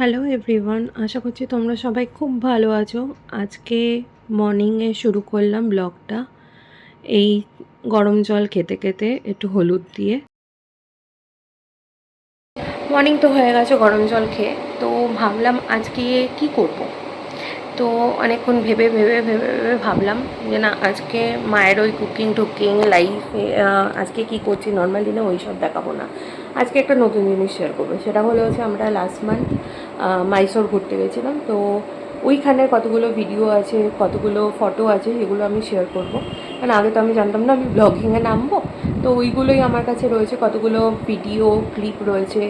Hello everyone, আশা করছি তোমরা সবাই খুব ভালো আছো। আজকে মর্নিংয়ে শুরু করলাম ব্লগটা এই গরম জল খেতে খেতে একটু হলুদ দিয়ে। মর্নিং তো হয়ে গেছে গরম জল খেয়ে, তো ভাবলাম আজকে কি করব। তো অনেকক্ষণ ভেবে ভেবে ভেবে ভেবে ভাবলাম যে না, আজকে মায়ের ওই কুকিং লাইফে আজকে কি করছি নর্মাল দিনে ওই সব দেখাবো না। আজকে একটা নতুন জিনিস শেয়ার করবো, সেটা হলো হচ্ছে আমরা লাস্ট মান্থ মাইসোর ঘুরতে গেছিলাম। তো ওইখানে কতগুলো ভিডিও আছে, কতগুলো ফটো আছে, সেগুলো আমি শেয়ার করবো। কারণ আগে তো আমি জানতাম না আমি ব্লগিংয়ে নামবো। তো ওইগুলোই আমার কাছে রয়েছে, কতগুলো ভিডিও ক্লিপ রয়েছে,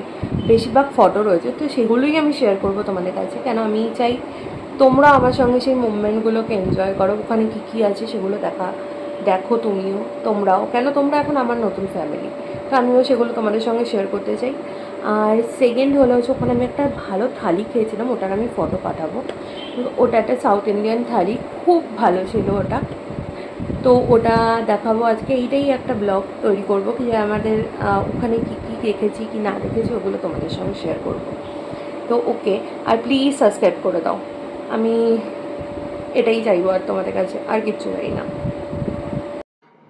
বেশিরভাগ ফটো রয়েছে। তো সেগুলোই আমি শেয়ার করবো তোমাদের কাছে, কেন আমি চাই তোমরা আমার সঙ্গে সেই মুভমেন্টগুলোকে এনজয় করো। ওখানে কী কী আছে সেগুলো দেখো তোমরাও, কেন তোমরা এখন আমার নতুন ফ্যামিলি। তো আমিও সেগুলো তোমাদের সঙ্গে শেয়ার করতে চাই। আর সেকেন্ড হলো হচ্ছে ওখানে আমি একটা ভালো থালি খেয়েছিলাম, ওটার আমি ফটো পাঠাবো। ওটা একটা সাউথ ইন্ডিয়ান থালি, খুব ভালো ছিল ওটা। তো ওটা দেখাবো আজকে। এইটাই একটা ব্লগ তৈরি করবো যে আমাদের ওখানে কী কী দেখেছি কি না দেখেছি ওগুলো তোমাদের সঙ্গে শেয়ার করবো। তো ওকে, আর প্লিজ সাবস্ক্রাইব করে দাও। আমি এটাই চাইবো আর তোমাদের কাছে, আর কিচ্ছু চাই না।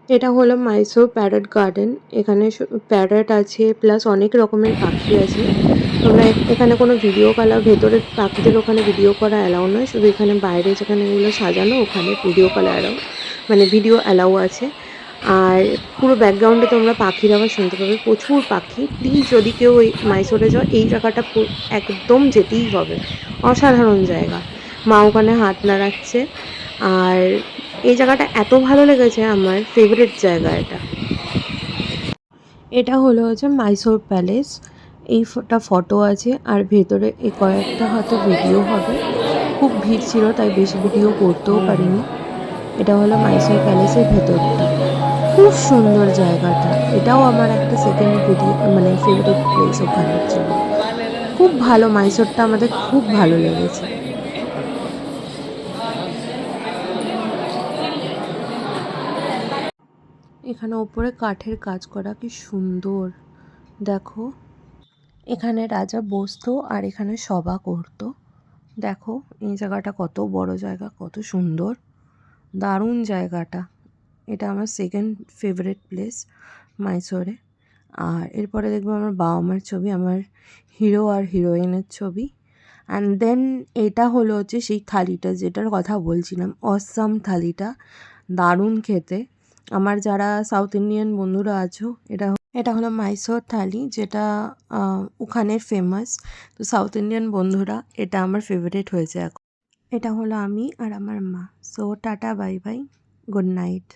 এটা হলো মাইসোর প্যারট গার্ডেন। এখানে প্যারট আছে, প্লাস অনেক রকমের পাখি আছে। তোমরা এখানে কোনো ভিডিও করা, ভেতরের পাখিদের ওখানে ভিডিও করা অ্যালাউ নয়, শুধু এখানে বাইরে যেখানে এগুলো সাজানো ওখানে ভিডিও করা অ্যালাউ, মানে ভিডিও অ্যালাউ আছে। আর পুরো ব্যাকগ্রাউন্ডে তোমরা পাখির আওয়াজ শুনতে পাবে, প্রচুর পাখি। প্লিজ যদি কেউ এই মাইসোরে যাও, এই জায়গাটা একদম যেতেই হবে, অসাধারণ জায়গা। মা ওখানে হাত নাড়াচ্ছে। আর এই জায়গাটা এত ভালো লেগেছে, আমার ফেভারিট জায়গা এটা। এটা হলো হচ্ছে মাইসোর প্যালেস। এইটা ফটো আছে, আর ভেতরে এই কয়েকটা হয়তো ভিডিও হবে। খুব ভিড় ছিল তাই বেশি ভিডিও করতেও পারিনি। এটা হলো মাইসোর প্যালেসের ভেতরটা, খুব সুন্দর জায়গাটা। এটাও আমার একটা সেকেন্ড ভিডিও, মানে ফেভারিট প্লেস ওখানের জন্য। খুব ভালো, মাইসোরটা আমাদের খুব ভালো লেগেছে। এখানে ওপরে কাঠের কাজ করা, কি সুন্দর দেখো। এখানে রাজা বসতো আর এখানে সভা করতো। দেখো এই জায়গাটা কত বড় জায়গা, কত সুন্দর, দারুণ জায়গাটা। এটা আমার সেকেন্ড ফেভারিট প্লেস মাইসোরে। আর এরপরে দেখবো আমার বাবা মার ছবি, আমার হিরো আর হিরোইনের ছবি। অ্যান্ড দেন এটা হলো হচ্ছে সেই থালিটা যেটার কথা বলছিলাম, অসাম থালিটা, দারুণ খেতে। আমার যারা সাউথ ইন্ডিয়ান বন্ধুরা আছো, এটা হলো মাইসোর থালি, যেটা ওখানের ফেমাস। তো সাউথ ইন্ডিয়ান বন্ধুরা, এটা আমার ফেভারিট হয়েছে এখন। এটা হলো আমি আর আমার মা। So tata, bye bye, good night.